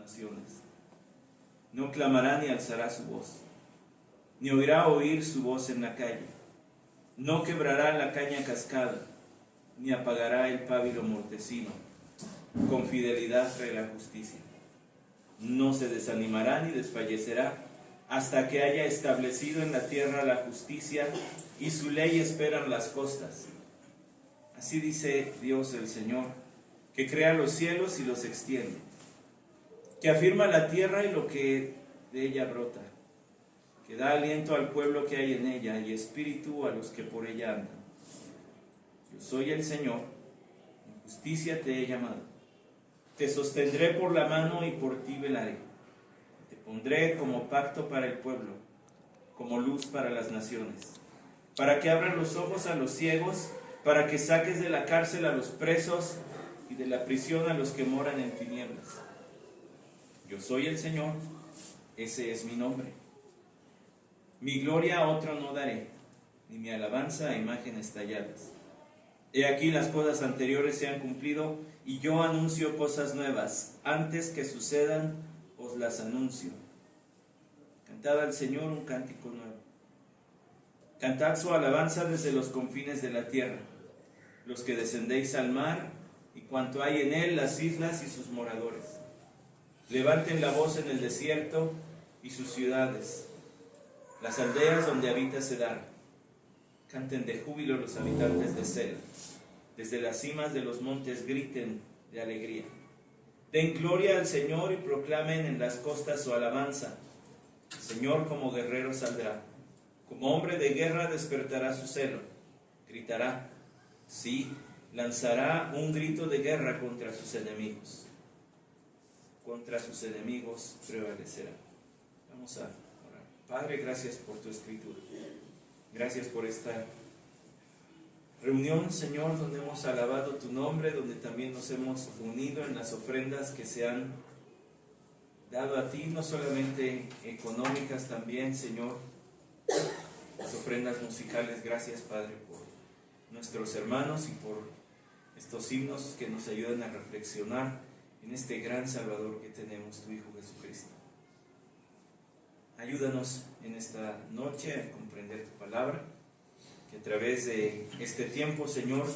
naciones. No clamará ni alzará su voz, ni oirá oír su voz en la calle. No quebrará la caña cascada, ni apagará el pábilo mortecino. Con fidelidad trae la justicia. No se desanimará ni desfallecerá, hasta que haya establecido en la tierra la justicia, y su ley esperan las costas. Así dice Dios el Señor, que crea los cielos y los extiende, que afirma la tierra y lo que de ella brota, que da aliento al pueblo que hay en ella y espíritu a los que por ella andan. Yo soy el Señor, en justicia te he llamado. Te sostendré por la mano y por ti velaré. Te pondré como pacto para el pueblo, como luz para las naciones, para que abran los ojos a los ciegos, para que saques de la cárcel a los presos y de la prisión a los que moran en tinieblas. Yo soy el Señor, ese es mi nombre. Mi gloria a otro no daré, ni mi alabanza a imágenes talladas. He aquí las cosas anteriores se han cumplido, y yo anuncio cosas nuevas. Antes que sucedan, os las anuncio. Cantad al Señor un cántico nuevo. Cantad su alabanza desde los confines de la tierra, los que descendéis al mar, y cuanto hay en él, las islas y sus moradores. Levanten la voz en el desierto y sus ciudades, las aldeas donde habita Cedar. Canten de júbilo los habitantes de Sela. Desde las cimas de los montes griten de alegría. Den gloria al Señor y proclamen en las costas su alabanza. El Señor como guerrero saldrá. Como hombre de guerra despertará su celo. Gritará, sí, lanzará un grito de guerra contra sus enemigos. Contra sus enemigos prevalecerá. Vamos a orar. Padre, gracias por tu escritura. Gracias por esta reunión, Señor, donde hemos alabado tu nombre, donde también nos hemos unido en las ofrendas que se han dado a ti, no solamente económicas también, Señor, las ofrendas musicales. Gracias, Padre, por nuestros hermanos y por estos himnos que nos ayudan a reflexionar en este gran Salvador que tenemos, tu Hijo Jesucristo. Ayúdanos en esta noche a comprender tu palabra, que a través de este tiempo, Señor,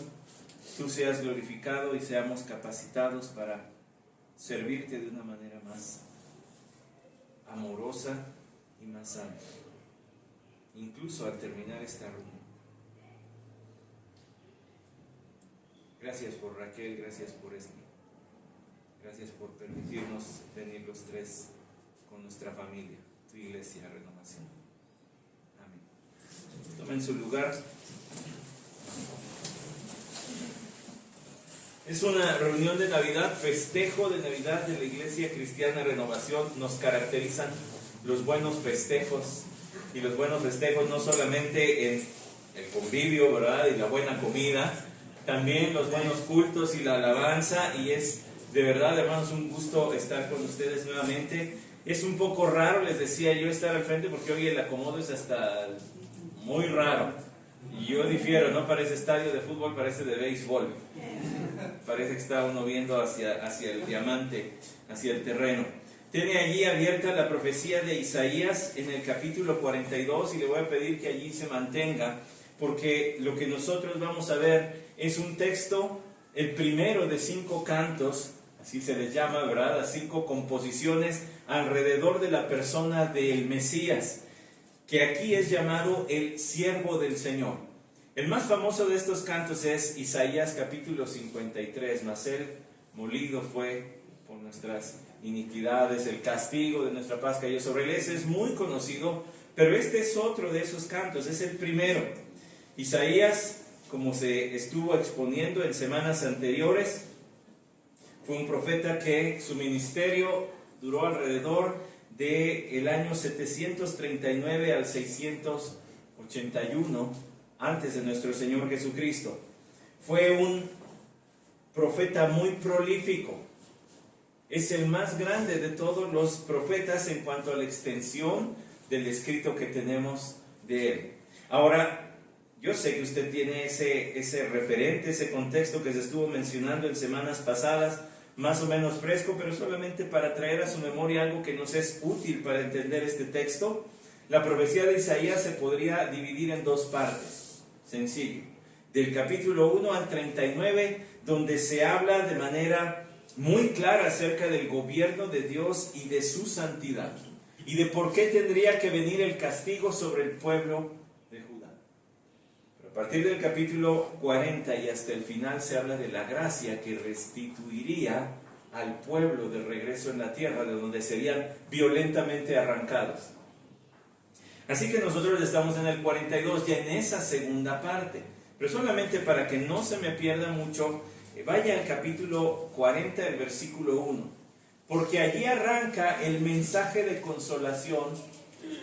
tú seas glorificado y seamos capacitados para servirte de una manera más amorosa y más santa, incluso al terminar esta reunión. Gracias por Raquel, gracias por Esme, gracias por permitirnos venir los tres con nuestra familia, tu iglesia Renovación. Amén. Tomen su lugar. Es una reunión de Navidad, festejo de Navidad de la Iglesia Cristiana Renovación. Nos caracterizan los buenos festejos, y los buenos festejos no solamente en el convivio, ¿verdad?, y la buena comida, también los buenos cultos y la alabanza, y es de verdad, hermanos, un gusto estar con ustedes nuevamente. Es un poco raro, les decía yo, estar al frente porque hoy el acomodo es hasta muy raro. Y yo difiero, no parece estadio de fútbol, parece de béisbol. Parece que está uno viendo hacia el diamante, hacia el terreno. Tiene allí abierta la profecía de Isaías en el capítulo 42 y le voy a pedir que allí se mantenga, porque lo que nosotros vamos a ver es un texto, el primero de 5 cantos, así se les llama, ¿verdad?, las 5 composiciones alrededor de la persona del Mesías, que aquí es llamado el siervo del Señor. El más famoso de estos cantos es Isaías capítulo 53, mas él molido fue por nuestras iniquidades, el castigo de nuestra paz cayó sobre él. Ese es muy conocido, pero este es otro de esos cantos, es el primero. Isaías, como se estuvo exponiendo en semanas anteriores, fue un profeta que su ministerio duró alrededor del año 739 al 681 antes de nuestro Señor Jesucristo. Fue un profeta muy prolífico. Es el más grande de todos los profetas en cuanto a la extensión del escrito que tenemos de él. Ahora, yo sé que usted tiene ese referente, ese contexto que se estuvo mencionando en semanas pasadas, más o menos fresco, pero solamente para traer a su memoria algo que nos es útil para entender este texto. La profecía de Isaías se podría dividir en dos partes, sencillo, del capítulo 1 al 39, donde se habla de manera muy clara acerca del gobierno de Dios y de su santidad, y de por qué tendría que venir el castigo sobre el pueblo de Judá. Pero a partir del capítulo 40 y hasta el final se habla de la gracia que restituiría al pueblo de regreso en la tierra, de donde serían violentamente arrancados. Así que nosotros estamos en el 42, ya en esa segunda parte. Pero solamente para que no se me pierda mucho, vaya al capítulo 40, el versículo 1. Porque allí arranca el mensaje de consolación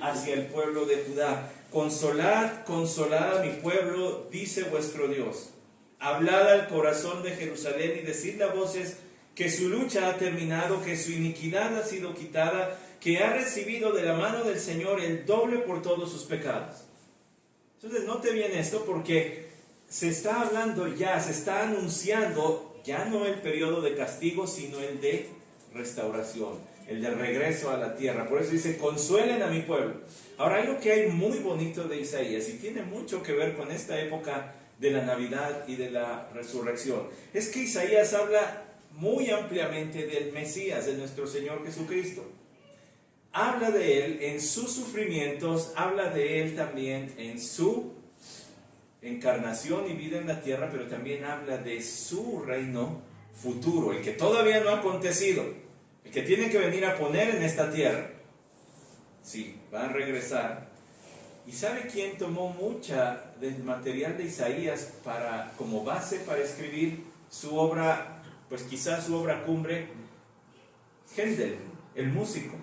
hacia el pueblo de Judá. Consolad, consolad a mi pueblo, dice vuestro Dios. Hablad al corazón de Jerusalén y decid a voces que su lucha ha terminado, que su iniquidad ha sido quitada, que ha recibido de la mano del Señor el doble por todos sus pecados. Entonces note bien esto, porque se está hablando ya, se está anunciando ya no el periodo de castigo, sino el de restauración, el de regreso a la tierra. Por eso dice, consuelen a mi pueblo. Ahora, algo que hay muy bonito de Isaías, y tiene mucho que ver con esta época de la Navidad y de la resurrección, es que Isaías habla muy ampliamente del Mesías, de nuestro Señor Jesucristo. Habla de Él en sus sufrimientos, habla de Él también en su encarnación y vida en la tierra, pero también habla de su reino futuro, el que todavía no ha acontecido, el que tiene que venir a poner en esta tierra. Sí, va a regresar. ¿Y sabe quién tomó mucha del material de Isaías como base para escribir su obra, pues quizás su obra cumbre? Händel, el músico.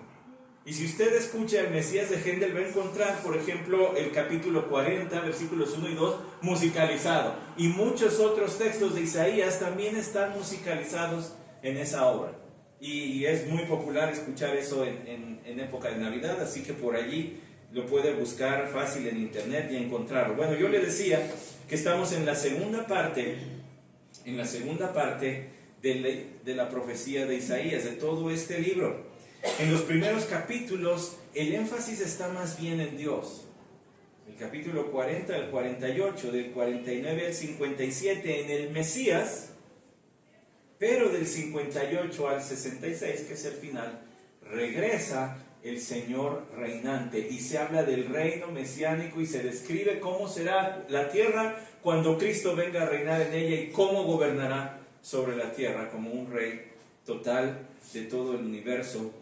Y si usted escucha el Mesías de Händel, va a encontrar, por ejemplo, el capítulo 40, versículos 1 y 2, musicalizado. Y muchos otros textos de Isaías también están musicalizados en esa obra. Y es muy popular escuchar eso en época de Navidad, así que por allí lo puede buscar fácil en internet y encontrarlo. Bueno, yo le decía que estamos en la segunda parte de la profecía de Isaías, de todo este libro. En los primeros capítulos, el énfasis está más bien en Dios. El capítulo 40 al 48, del 49 al 57, en el Mesías, pero del 58 al 66, que es el final, regresa el Señor reinante y se habla del reino mesiánico y se describe cómo será la tierra cuando Cristo venga a reinar en ella y cómo gobernará sobre la tierra como un rey total de todo el universo,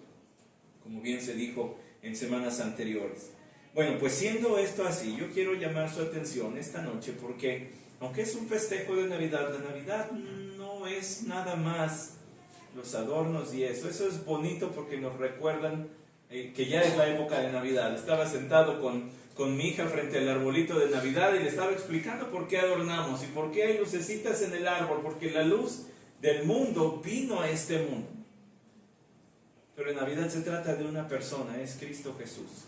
como bien se dijo en semanas anteriores. Bueno, pues siendo esto así, yo quiero llamar su atención esta noche porque, aunque es un festejo de Navidad, la Navidad no es nada más los adornos y eso es bonito porque nos recuerdan que ya es la época de Navidad. Estaba sentado con mi hija frente al arbolito de Navidad y le estaba explicando por qué adornamos y por qué hay lucecitas en el árbol, porque la luz del mundo vino a este mundo. Pero en Navidad se trata de una persona, es Cristo Jesús.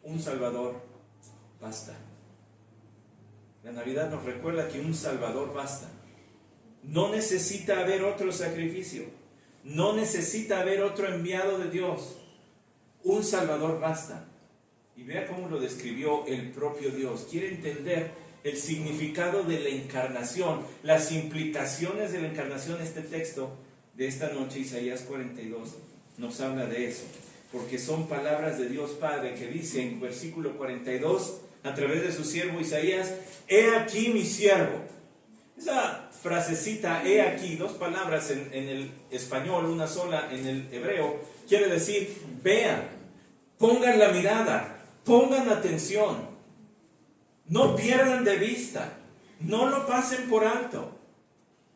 Un Salvador basta. La Navidad nos recuerda que un Salvador basta. No necesita haber otro sacrificio. No necesita haber otro enviado de Dios. Un Salvador basta. Y vea cómo lo describió el propio Dios. Quiere entender el significado de la encarnación, las implicaciones de la encarnación. Este texto de esta noche, Isaías 42, nos habla de eso, porque son palabras de Dios Padre que dice en versículo 42, a través de su siervo Isaías: he aquí mi siervo. Esa frasecita, he aquí, dos palabras en el español, una sola en el hebreo, quiere decir: vean, pongan la mirada, pongan atención, no pierdan de vista, no lo pasen por alto.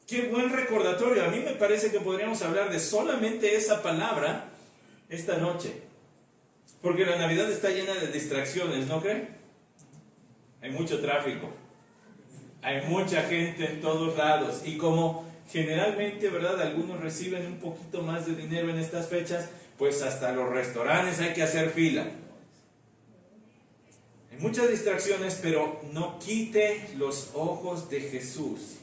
Qué buen recordatorio. A mí me parece que podríamos hablar de solamente esa palabra esta noche, porque la Navidad está llena de distracciones, ¿no creen? Hay mucho tráfico, hay mucha gente en todos lados, y como generalmente, ¿verdad?, algunos reciben un poquito más de dinero en estas fechas, pues hasta los restaurantes hay que hacer fila. Hay muchas distracciones, pero no quite los ojos de Jesús.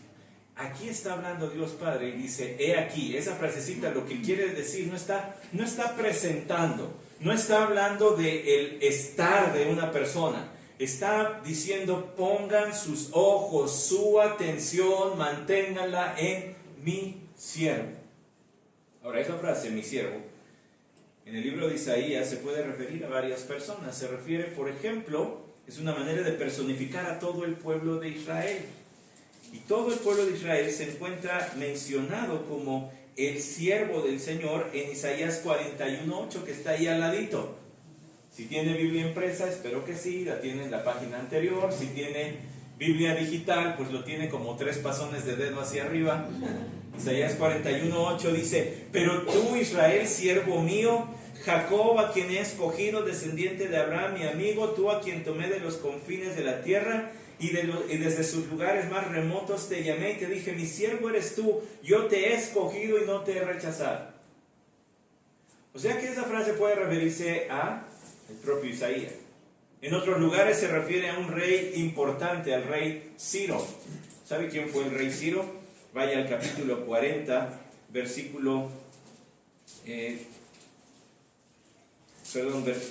Aquí está hablando Dios Padre y dice, he aquí. Esa frasecita lo que quiere decir, no está presentando, no está hablando del estar de una persona. Está diciendo, pongan sus ojos, su atención, manténganla en mi siervo. Ahora, esa frase, mi siervo, en el libro de Isaías se puede referir a varias personas. Se refiere, por ejemplo, es una manera de personificar a todo el pueblo de Israel. Y todo el pueblo de Israel se encuentra mencionado como el siervo del Señor en Isaías 41:8, que está ahí al ladito. Si tiene Biblia impresa, espero que sí, la tiene en la página anterior. Si tiene Biblia digital, pues lo tiene como 3 pasones de dedo hacia arriba. Isaías 41:8 dice, pero tú, Israel, siervo mío, Jacob, a quien he escogido, descendiente de Abraham, mi amigo, tú a quien tomé de los confines de la tierra y desde sus lugares más remotos te llamé y te dije, mi siervo eres tú, yo te he escogido y no te he rechazado. O sea que esa frase puede referirse a el propio Isaías. En otros lugares se refiere a un rey importante, al rey Ciro. ¿Sabe quién fue el rey Ciro? Vaya al capítulo 40,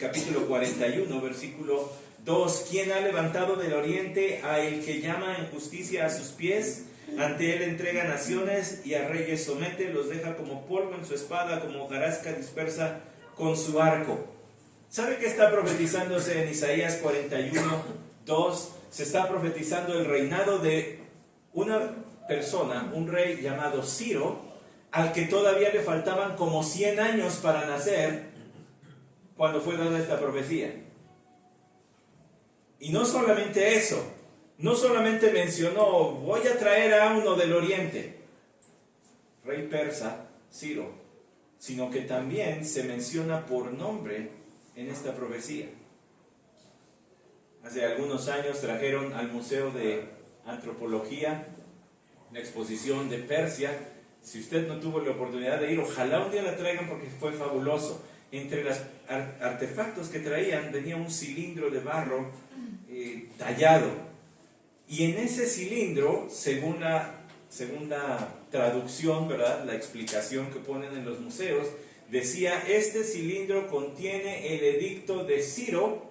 capítulo 41, versículo 2. ¿Quién ha levantado del oriente a el que llama en justicia a sus pies? Ante él entrega naciones y a reyes somete, los deja como polvo en su espada, como hojarasca dispersa con su arco. ¿Sabe qué está profetizándose en Isaías 41:2? Se está profetizando el reinado de una persona, un rey llamado Ciro, al que todavía le faltaban como 100 años para nacer cuando fue dada esta profecía. Y no solamente eso, no solamente mencionó, voy a traer a uno del oriente, rey persa, Ciro, sino que también se menciona por nombre en esta profecía. Hace algunos años trajeron al Museo de Antropología la exposición de Persia. Si usted no tuvo la oportunidad de ir, ojalá un día la traigan porque fue fabuloso. Entre los artefactos que traían venía un cilindro de barro tallado. Y en ese cilindro, según la traducción, ¿verdad?, la explicación que ponen en los museos, decía, este cilindro contiene el edicto de Ciro,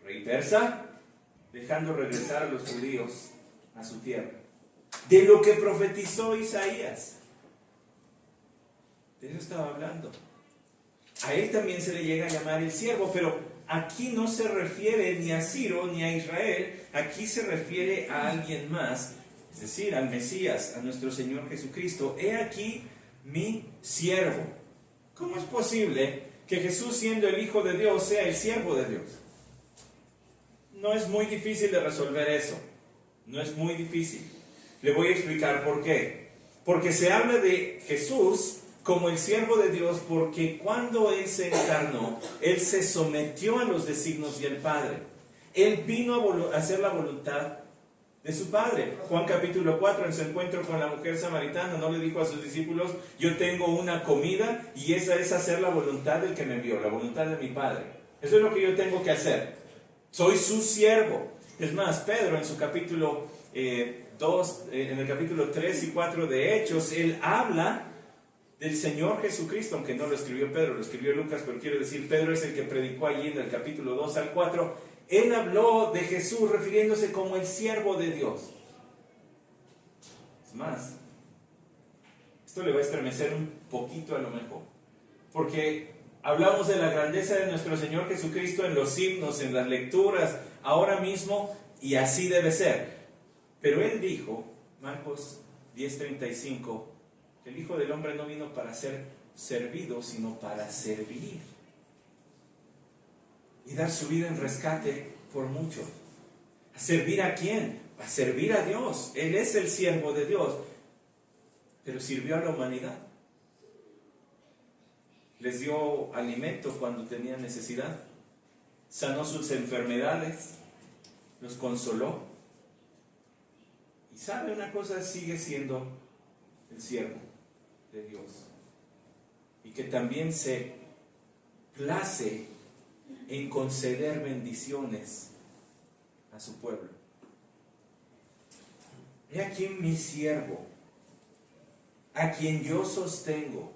rey persa, dejando regresar a los judíos a su tierra. De lo que profetizó Isaías. De eso estaba hablando. A él también se le llega a llamar el siervo, pero aquí no se refiere ni a Ciro ni a Israel, aquí se refiere a alguien más, es decir, al Mesías, a nuestro Señor Jesucristo. He aquí mi siervo. ¿Cómo es posible que Jesús, siendo el Hijo de Dios, sea el siervo de Dios? No es muy difícil de resolver eso. No es muy difícil. Le voy a explicar por qué. Porque se habla de Jesús como el siervo de Dios, porque cuando Él se encarnó, Él se sometió a los designios del Padre. Él vino a hacer la voluntad de su Padre. Juan capítulo 4, en su encuentro con la mujer samaritana, no le dijo a sus discípulos, yo tengo una comida y esa es hacer la voluntad del que me envió, la voluntad de mi Padre. Eso es lo que yo tengo que hacer. Soy su siervo. Es más, Pedro en su capítulo 2, en el capítulo 3 y 4 de Hechos, él habla del Señor Jesucristo, aunque no lo escribió Pedro, lo escribió Lucas, pero quiero decir, Pedro es el que predicó allí en el capítulo 2 al 4. Él habló de Jesús refiriéndose como el siervo de Dios. Es más, esto le va a estremecer un poquito a lo mejor, porque hablamos de la grandeza de nuestro Señor Jesucristo en los himnos, en las lecturas, ahora mismo, y así debe ser. Pero Él dijo, Marcos 10:35, que el Hijo del Hombre no vino para ser servido, sino para servir y dar su vida en rescate por muchos. ¿A servir a quién? A servir a Dios. Él es el siervo de Dios, pero sirvió a la humanidad. Les dio alimento cuando tenían necesidad, sanó sus enfermedades, los consoló. Y sabe una cosa, sigue siendo el siervo de Dios, y que también se place en conceder bendiciones a su pueblo. he aquí mi siervo, a quien yo sostengo,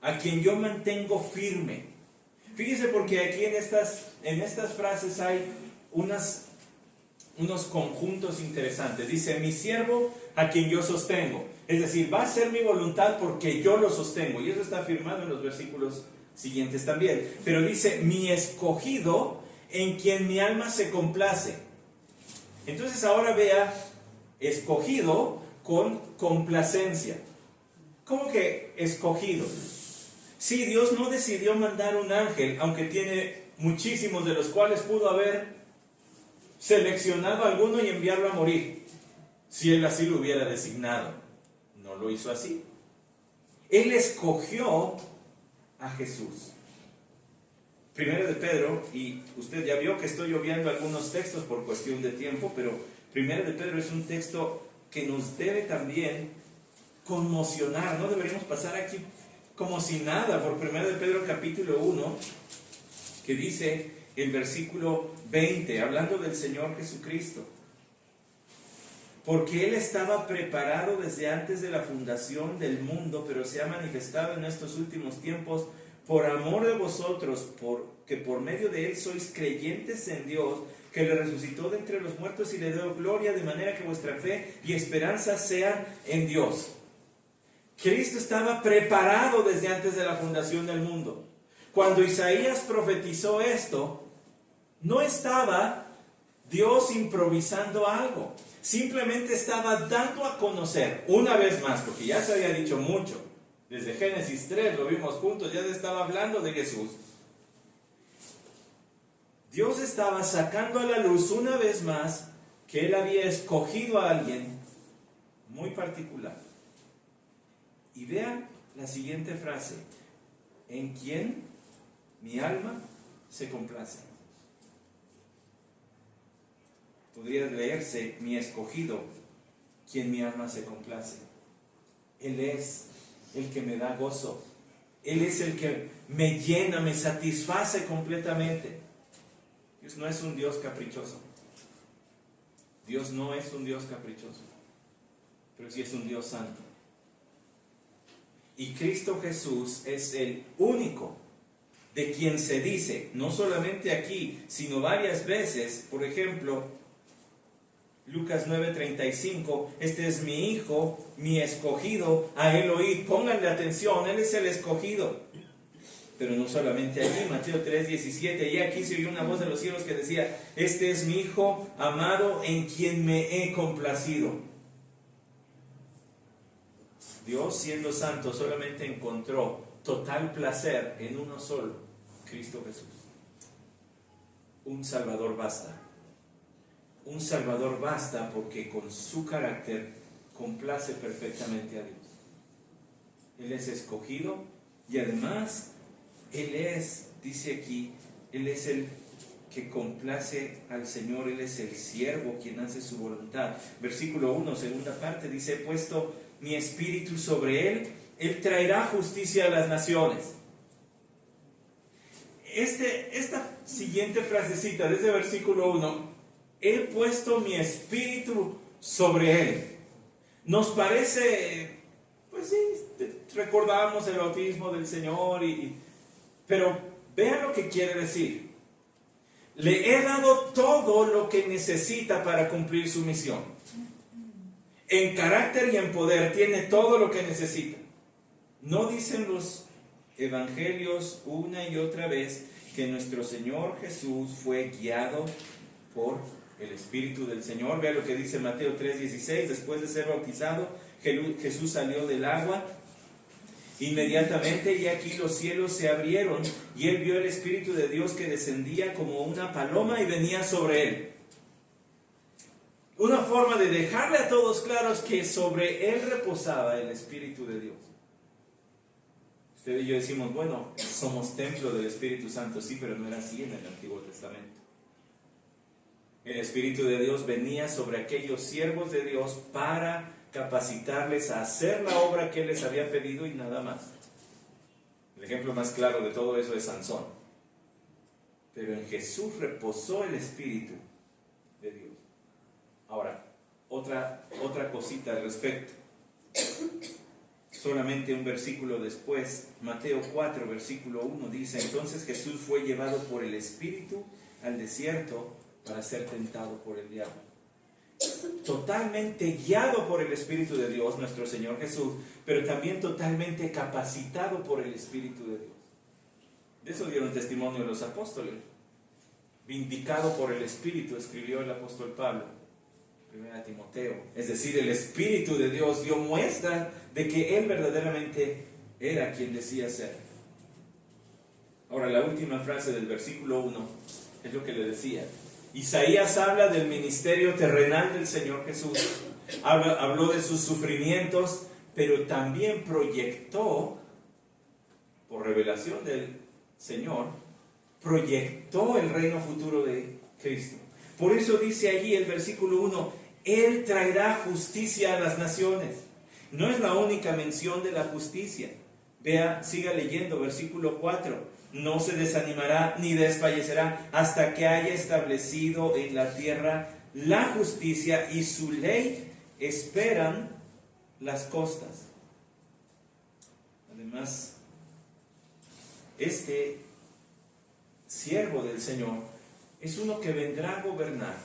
a quien yo mantengo firme. Fíjese, porque aquí en estas frases hay unos conjuntos interesantes. Dice, mi siervo a quien yo sostengo. Es decir, va a ser mi voluntad porque yo lo sostengo. Y eso está afirmado en los versículos siguientes también. Pero dice, mi escogido en quien mi alma se complace. Entonces ahora vea, escogido con complacencia. ¿Cómo que escogido? Sí, Dios no decidió mandar un ángel, aunque tiene muchísimos, de los cuales pudo haber seleccionado a alguno y enviarlo a morir, si Él así lo hubiera designado. No lo hizo así. Él escogió a Jesús. Primero de Pedro, y usted ya vio que estoy obviando algunos textos por cuestión de tiempo, pero Primero de Pedro es un texto que nos debe también conmocionar. No deberíamos pasar aquí como si nada por Primero de Pedro capítulo 1, que dice el versículo 20, hablando del Señor Jesucristo. Porque Él estaba preparado desde antes de la fundación del mundo, pero se ha manifestado en estos últimos tiempos por amor de vosotros, porque por medio de Él sois creyentes en Dios, que le resucitó de entre los muertos y le dio gloria, de manera que vuestra fe y esperanza sean en Dios. Cristo estaba preparado desde antes de la fundación del mundo. Cuando Isaías profetizó esto, no estaba Dios improvisando algo. Simplemente estaba dando a conocer, una vez más, porque ya se había dicho mucho, desde Génesis 3 lo vimos juntos, ya se estaba hablando de Jesús. Dios estaba sacando a la luz una vez más que Él había escogido a alguien muy particular. Y vean la siguiente frase, en quien mi alma se complace. Podría leerse, mi escogido, quien mi alma se complace. Él es el que me da gozo. Él es el que me llena, me satisface completamente. Dios no es un Dios caprichoso. Dios no es un Dios caprichoso, pero sí es un Dios santo. Y Cristo Jesús es el único de quien se dice, no solamente aquí, sino varias veces. Por ejemplo, Lucas 9:35, este es mi hijo, mi escogido, a él oíd. Pónganle atención, él es el escogido. Pero no solamente allí, Mateo 3:17, y aquí se oyó una voz de los cielos que decía, este es mi hijo amado en quien me he complacido. Dios, siendo santo, solamente encontró total placer en uno solo, Cristo Jesús. Un Salvador basta. Un Salvador basta porque con su carácter complace perfectamente a Dios. Él es escogido y además Él es, dice aquí, Él es el que complace al Señor, Él es el siervo quien hace su voluntad. Versículo 1, segunda parte, dice, he puesto mi espíritu sobre Él, Él traerá justicia a las naciones. Esta siguiente frasecita de ese versículo 1, he puesto mi espíritu sobre Él. Nos parece, pues sí, recordamos el bautismo del Señor, pero vean lo que quiere decir. Le he dado todo lo que necesita para cumplir su misión. En carácter y en poder tiene todo lo que necesita. ¿No dicen los evangelios una y otra vez que nuestro Señor Jesús fue guiado por el Espíritu del Señor? Vea lo que dice Mateo 3:16. Después de ser bautizado, Jesús salió del agua. Inmediatamente, y aquí los cielos se abrieron, y él vio el Espíritu de Dios que descendía como una paloma y venía sobre él. Una forma de dejarle a todos claros que sobre él reposaba el Espíritu de Dios. Usted y yo decimos, bueno, somos templo del Espíritu Santo, sí, pero no era así en el Antiguo Testamento. El Espíritu de Dios venía sobre aquellos siervos de Dios para capacitarles a hacer la obra que Él les había pedido y nada más. El ejemplo más claro de todo eso es Sansón. Pero en Jesús reposó el Espíritu de Dios. Ahora, otra cosita al respecto. Solamente un versículo después, Mateo 4, versículo 1, dice: entonces Jesús fue llevado por el Espíritu al desierto para ser tentado por el diablo. Totalmente guiado por el Espíritu de Dios, nuestro Señor Jesús, pero también totalmente capacitado por el Espíritu de Dios. De eso dieron testimonio los apóstoles. Vindicado por el Espíritu, escribió el apóstol Pablo, 1 Timoteo. Es decir, el Espíritu de Dios dio muestra de que Él verdaderamente era quien decía ser. Ahora, la última frase del versículo 1 es lo que le decía. Isaías habla del ministerio terrenal del Señor Jesús. Habló de sus sufrimientos, pero también proyectó, por revelación del Señor, proyectó el reino futuro de Cristo. Por eso dice allí el versículo 1, Él traerá justicia a las naciones. No es la única mención de la justicia. Vea, siga leyendo, versículo 4. No se desanimará ni desfallecerá hasta que haya establecido en la tierra la justicia, y su ley esperan las costas. Además, este siervo del Señor es uno que vendrá a gobernar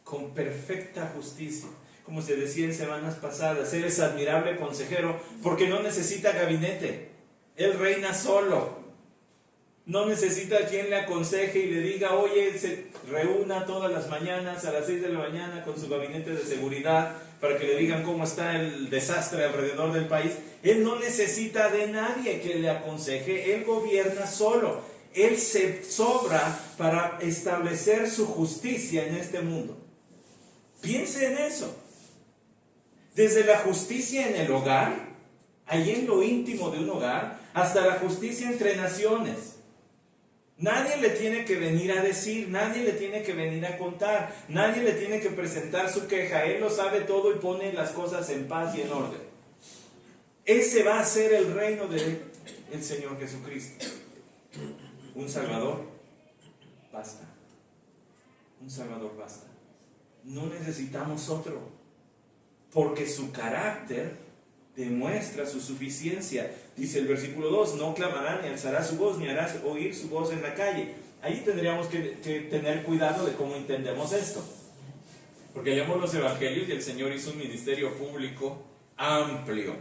con perfecta justicia. Como se decía en semanas pasadas, Él es admirable consejero porque no necesita gabinete. Él reina solo. No necesita quien le aconseje y le diga: oye, se reúna todas las mañanas a las 6 de la mañana con su gabinete de seguridad para que le digan cómo está el desastre alrededor del país. Él no necesita de nadie que le aconseje. Él gobierna solo. Él se sobra para establecer su justicia en este mundo. Piense en eso. Desde la justicia en el hogar, allí en lo íntimo de un hogar, hasta la justicia entre naciones. Nadie le tiene que venir a decir, nadie le tiene que venir a contar, nadie le tiene que presentar su queja. Él lo sabe todo y pone las cosas en paz y en orden. Ese va a ser el reino del Señor Jesucristo. Un Salvador basta. Un Salvador basta. No necesitamos otro, porque su carácter demuestra su suficiencia. Dice el versículo 2, no clamará ni alzará su voz, ni hará oír su voz en la calle. Ahí tendríamos que tener cuidado de cómo entendemos esto, porque leemos los evangelios y el Señor hizo un ministerio público amplio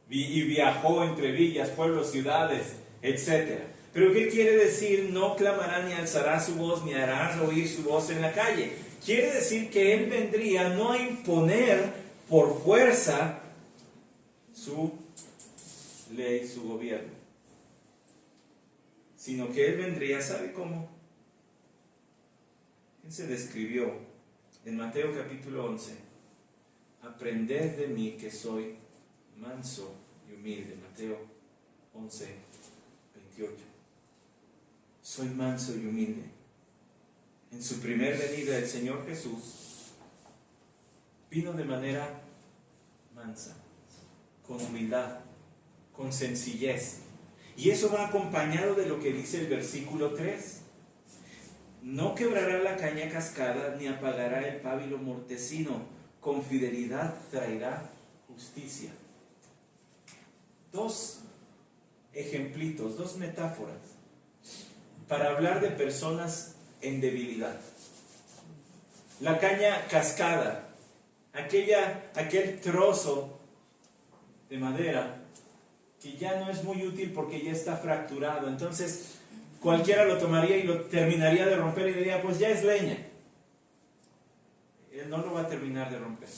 y viajó entre villas, pueblos, ciudades, etc. Pero ¿qué quiere decir no clamará ni alzará su voz, ni hará oír su voz en la calle? Quiere decir que Él vendría no a imponer por fuerza su ley, su gobierno, sino que Él vendría, ¿sabe cómo? Él se describió en Mateo capítulo 11: aprended de mí que soy manso y humilde. Mateo 11, 28. Soy manso y humilde. En su primer venida el Señor Jesús vino de manera mansa, con humildad, con sencillez. Y eso va acompañado de lo que dice el versículo 3. No quebrará la caña cascada, ni apagará el pábilo mortecino. Con fidelidad traerá justicia. Dos ejemplitos, dos metáforas para hablar de personas en debilidad. La caña cascada, aquel trozo de madera que ya no es muy útil porque ya está fracturado. Entonces cualquiera lo tomaría y lo terminaría de romper y diría: pues ya es leña. Él no lo va a terminar de romper.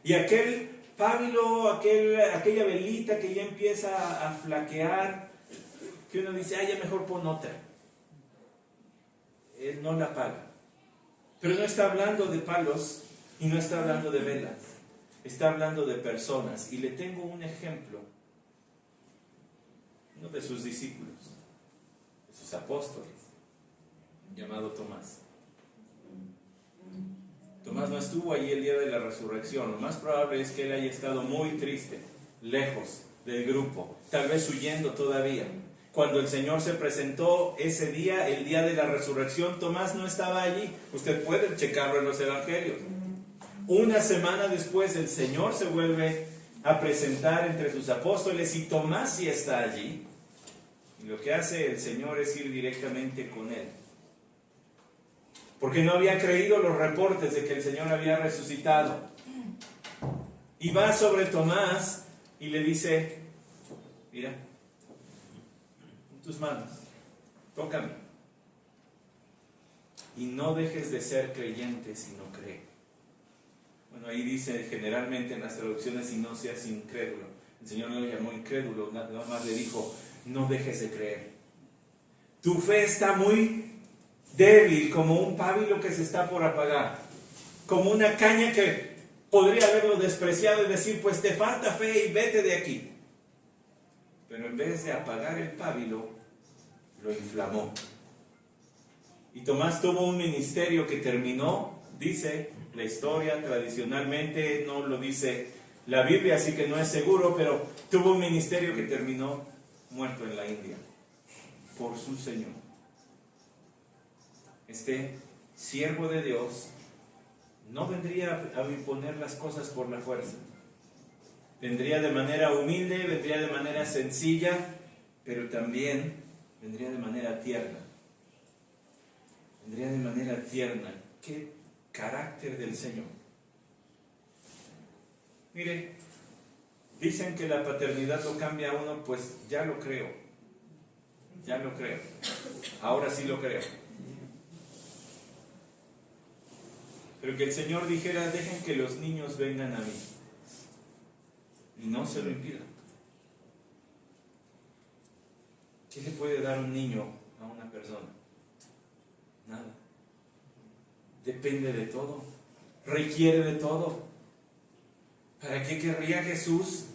Y aquel pábilo, aquella velita que ya empieza a flaquear, que uno dice: ya mejor pon otra. Él no la apaga. Pero no está hablando de palos y no está hablando de velas. Está hablando de personas. Y le tengo un ejemplo, uno de sus discípulos, de sus apóstoles, llamado Tomás. Tomás no estuvo allí el día de la resurrección. Lo más probable es que él haya estado muy triste, lejos del grupo, tal vez huyendo todavía. Cuando el Señor se presentó ese día, el día de la resurrección, Tomás no estaba allí. Usted puede checarlo en los evangelios. Una semana después el Señor se vuelve a presentar entre sus apóstoles y Tomás sí está allí. Y lo que hace el Señor es ir directamente con él. Porque no había creído los reportes de que el Señor había resucitado. Y va sobre Tomás y le dice, mira, en tus manos, tócame. Y no dejes de ser creyente si no cree. Bueno, ahí dice generalmente en las traducciones, y no seas incrédulo. El Señor no lo llamó incrédulo, nada más le dijo, no dejes de creer. Tu fe está muy débil, como un pábilo que se está por apagar, como una caña que podría haberlo despreciado y decir, pues te falta fe y vete de aquí. Pero en vez de apagar el pábilo, lo inflamó. Y Tomás tuvo un ministerio que terminó, dice la historia, tradicionalmente no lo dice la Biblia, así que no es seguro, pero tuvo un ministerio que terminó muerto en la India por su Señor. Este siervo de Dios no vendría a imponer las cosas por la fuerza. Vendría de manera humilde, vendría de manera sencilla, pero también vendría de manera tierna. Vendría de manera tierna. ¡Qué carácter del Señor! Mire, dicen que la paternidad lo cambia a uno, pues ya lo creo. Ya lo creo. Ahora sí lo creo. Pero que el Señor dijera, dejen que los niños vengan a mí. Y no se lo impidan. ¿Qué le puede dar un niño a una persona? Nada. Depende de todo. Requiere de todo. ¿Para qué querría Jesús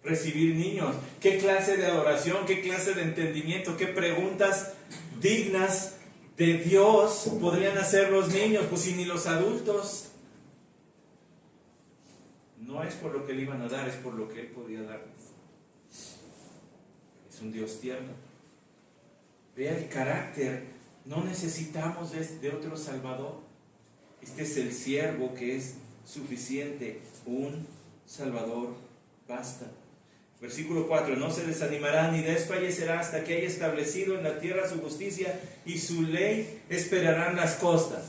recibir niños? ¿Qué clase de adoración? ¿Qué clase de entendimiento? ¿Qué preguntas dignas de Dios podrían hacer los niños? Pues si ni los adultos. No es por lo que le iban a dar, es por lo que Él podía darles. Es un Dios tierno. Vea el carácter. No necesitamos de otro Salvador. Este es el siervo que es suficiente. Un Salvador basta. Versículo 4. No se desanimará ni desfallecerá hasta que haya establecido en la tierra su justicia y su ley esperarán las costas.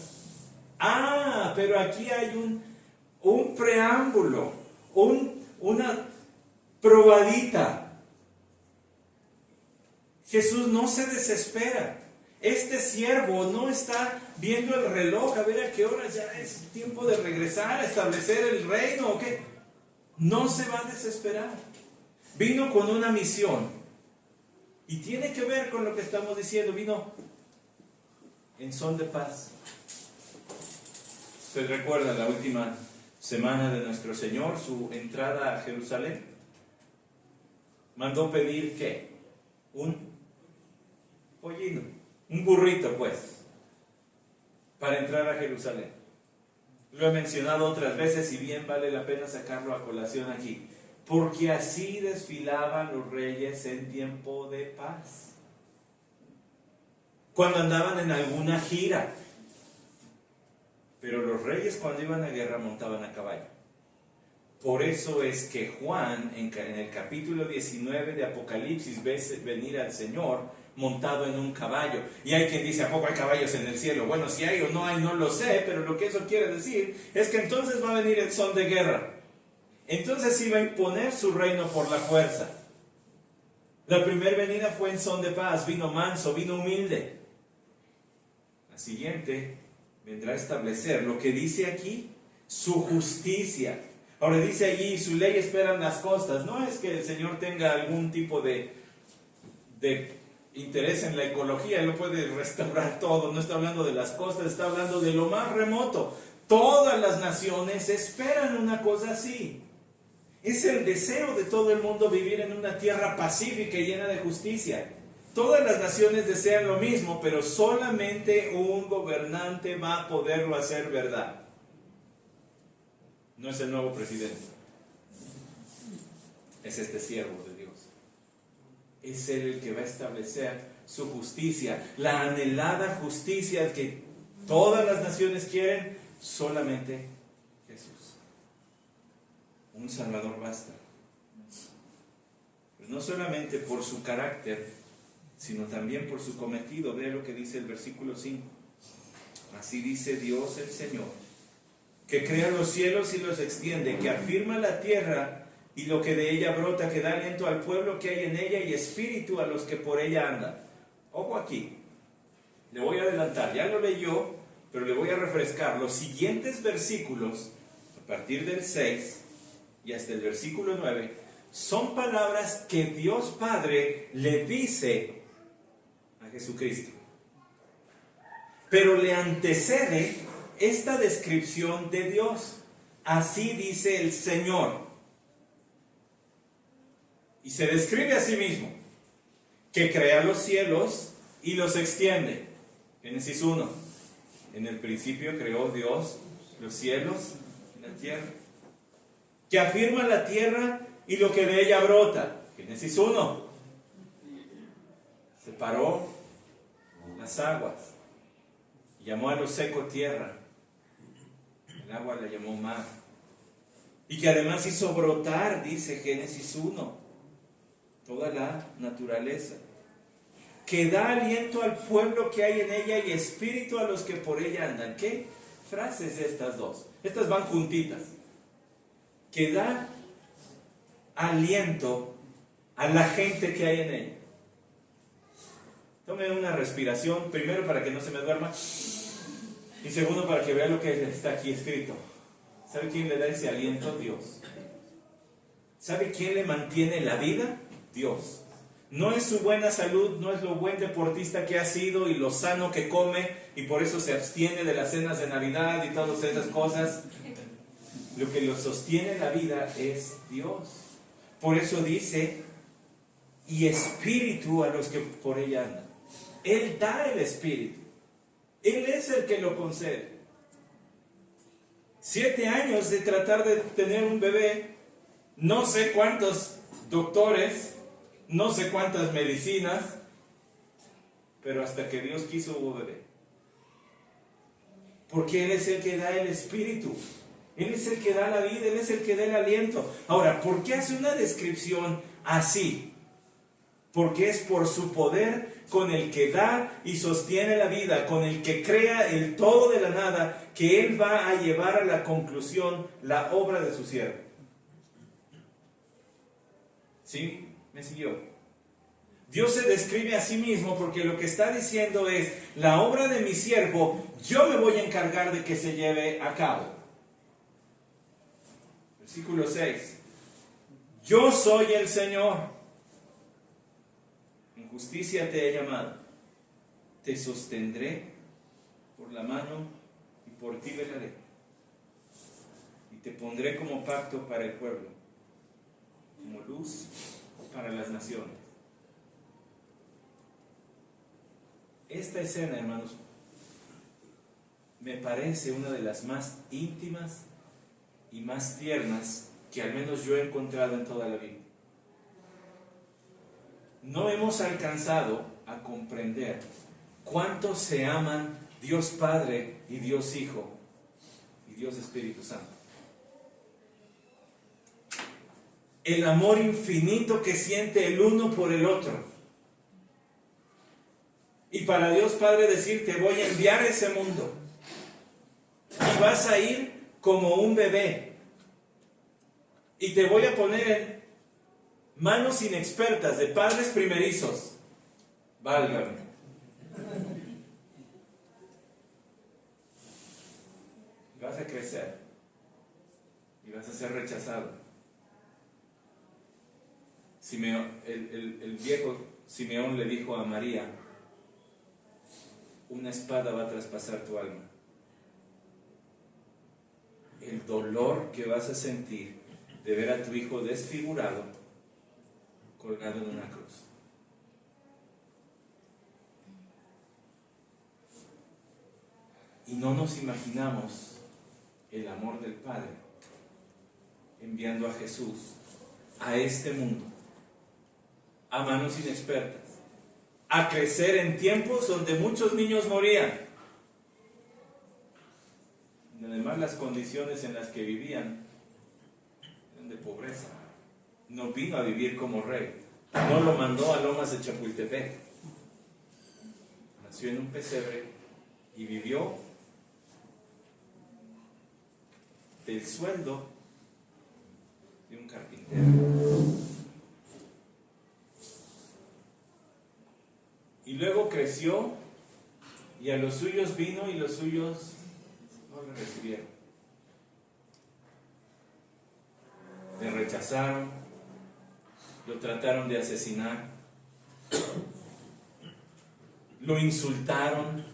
Pero aquí hay un preámbulo, una probadita. Jesús no se desespera. Este siervo no está viendo el reloj a ver a qué hora ya es tiempo de regresar a establecer el reino o qué. No se va a desesperar. Vino con una misión y tiene que ver con lo que estamos diciendo. Vino en son de paz. ¿Usted recuerda la última semana de nuestro Señor, su entrada a Jerusalén? Mandó pedir ¿qué? Un pollino, un burrito pues, para entrar a Jerusalén. Lo he mencionado otras veces y bien vale la pena sacarlo a colación aquí. Porque así desfilaban los reyes en tiempo de paz. Cuando andaban en alguna gira. Pero los reyes cuando iban a guerra montaban a caballo. Por eso es que Juan en el capítulo 19 de Apocalipsis ve venir al Señor montado en un caballo. Y hay quien dice, ¿a poco hay caballos en el cielo? Bueno, si hay o no hay, no lo sé, pero lo que eso quiere decir es que entonces va a venir el son de guerra. Entonces iba a imponer su reino por la fuerza. La primera venida fue en son de paz, vino manso, vino humilde. La siguiente vendrá a establecer lo que dice aquí, su justicia. Ahora dice allí, su ley esperan las costas. No es que el Señor tenga algún tipo de interés en la ecología, Él lo puede restaurar todo. No está hablando de las costas, está hablando de lo más remoto. Todas las naciones esperan una cosa así. Es el deseo de todo el mundo vivir en una tierra pacífica y llena de justicia. Todas las naciones desean lo mismo, pero solamente un gobernante va a poderlo hacer verdad. No es el nuevo presidente. Es este siervo de Dios. Es Él el que va a establecer su justicia. La anhelada justicia que todas las naciones quieren, solamente Jesús. un Salvador basta. Pues no solamente por su carácter, sino también por su cometido. Vea lo que dice el versículo 5. Así dice Dios el Señor, que crea los cielos y los extiende, que afirma la tierra y lo que de ella brota, que da aliento al pueblo que hay en ella y espíritu a los que por ella andan. Ojo aquí, le voy a adelantar, ya lo leyó, pero le voy a refrescar. Los siguientes versículos, a partir del 6 y hasta el versículo 9, son palabras que Dios Padre le dice a Jesucristo. Pero le antecede esta descripción de Dios. Así dice el Señor. Y se describe a sí mismo, que crea los cielos y los extiende. Génesis 1. En el principio creó Dios los cielos y la tierra. Que afirma la tierra y lo que de ella brota. Génesis 1. Separó las aguas y llamó a lo seco tierra. El agua la llamó mar. Y que además hizo brotar, dice Génesis 1, toda la naturaleza. Que da aliento al pueblo que hay en ella y espíritu a los que por ella andan. ¿Qué frases estas dos? Estas van juntitas. Que da aliento a la gente que hay en ella. Tome una respiración, primero para que no se me duerma, y segundo para que vea lo que está aquí escrito. ¿Sabe quién le da ese aliento? Dios. ¿Sabe quién le mantiene la vida? Dios. No es su buena salud, no es lo buen deportista que ha sido y lo sano que come y por eso se abstiene de las cenas de Navidad y todas esas cosas. Lo que lo sostiene la vida es Dios. Por eso dice, y espíritu a los que por ella andan. Él da el espíritu. Él es el que lo concede. 7 años de tratar de tener un bebé, no sé cuántos doctores, no sé cuántas medicinas, pero hasta que Dios quiso hubo bebé. Porque Él es el que da el espíritu. Él es el que da la vida, Él es el que da el aliento. Ahora, ¿por qué hace una descripción así? Porque es por su poder con el que da y sostiene la vida, con el que crea el todo de la nada, que Él va a llevar a la conclusión la obra de su siervo. ¿Sí? ¿Me siguió? Dios se describe a sí mismo porque lo que está diciendo es, la obra de mi siervo, yo me voy a encargar de que se lleve a cabo. Versículo 6. Yo soy el Señor. En justicia te he llamado. Te sostendré por la mano y por ti velaré. Y te pondré como pacto para el pueblo, como luz para las naciones. Esta escena, hermanos, me parece una de las más íntimas y más tiernas que al menos yo he encontrado en toda la Biblia. No hemos alcanzado a comprender cuánto se aman Dios Padre y Dios Hijo y Dios Espíritu Santo. El amor infinito que siente el uno por el otro. Y para Dios Padre decir, te voy a enviar a ese mundo. Y vas a ir como un bebé. Y te voy a poner en manos inexpertas de padres primerizos. Válgame. Y vas a crecer. Y vas a ser rechazado. El viejo Simeón le dijo a María, una espada va a traspasar tu alma. El dolor que vas a sentir de ver a tu hijo desfigurado, colgado en una cruz. Y no nos imaginamos el amor del Padre enviando a Jesús a este mundo, a manos inexpertas, a crecer en tiempos donde muchos niños morían. Y además las condiciones en las que vivían eran de pobreza. No vino a vivir como rey. No lo mandó a Lomas de Chapultepec. Nació en un pesebre y vivió del sueldo de un carpintero. Y luego creció y a los suyos vino y los suyos no le recibieron. Le rechazaron, lo trataron de asesinar, lo insultaron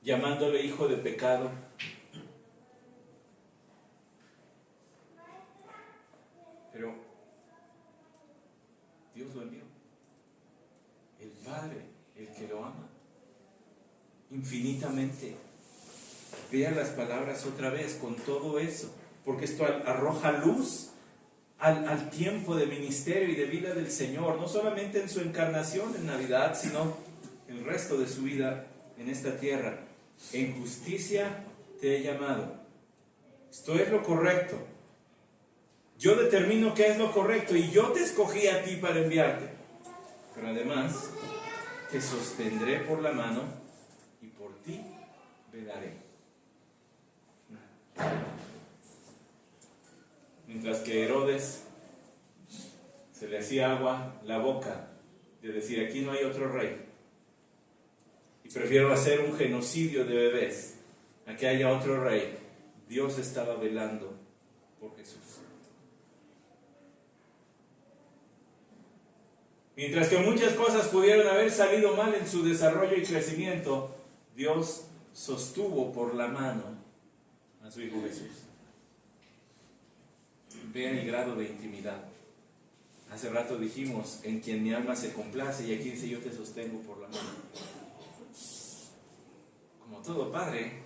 llamándole hijo de pecado. Pero Dios lo envió. El Padre, el que lo ama, infinitamente. Vea las palabras otra vez con todo eso, porque esto arroja luz al tiempo de ministerio y de vida del Señor, no solamente en su encarnación en Navidad, sino el resto de su vida en esta tierra. En justicia te he llamado. Esto es lo correcto. Yo determino qué es lo correcto y yo te escogí a ti para enviarte. Pero además, te sostendré por la mano y por ti velaré. Mientras que Herodes se le hacía agua la boca de decir, aquí no hay otro rey, y prefiero hacer un genocidio de bebés a que haya otro rey, Dios estaba velando por Jesús. Mientras que muchas cosas pudieron haber salido mal en su desarrollo y crecimiento, Dios sostuvo por la mano a su Hijo Jesús. Vean el grado de intimidad. Hace rato dijimos, en quien mi alma se complace, y aquí dice, yo te sostengo por la mano. Como todo padre,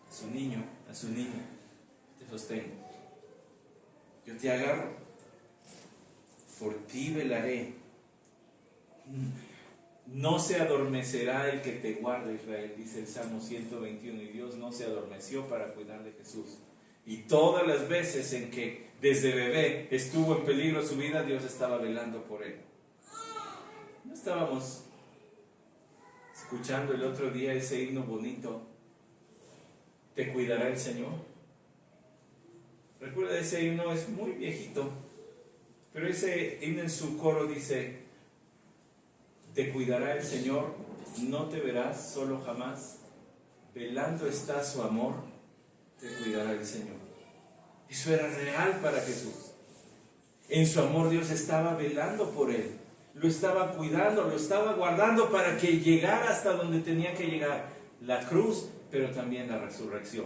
a su niño, te sostengo. Yo te agarro, por ti velaré. No se adormecerá el que te guarda, Israel, dice el Salmo 121, y Dios no se adormeció para cuidar de Jesús. Y todas las veces en que desde bebé estuvo en peligro su vida, Dios estaba velando por él. ¿No estábamos escuchando el otro día ese himno bonito? ¿Te cuidará el Señor? Recuerda, ese himno es muy viejito, pero ese himno en su coro dice, te cuidará el Señor, no te verás solo jamás, velando está su amor, te cuidará el Señor. Eso era real para Jesús. En su amor Dios estaba velando por él, lo estaba cuidando, lo estaba guardando para que llegara hasta donde tenía que llegar, la cruz, pero también la resurrección.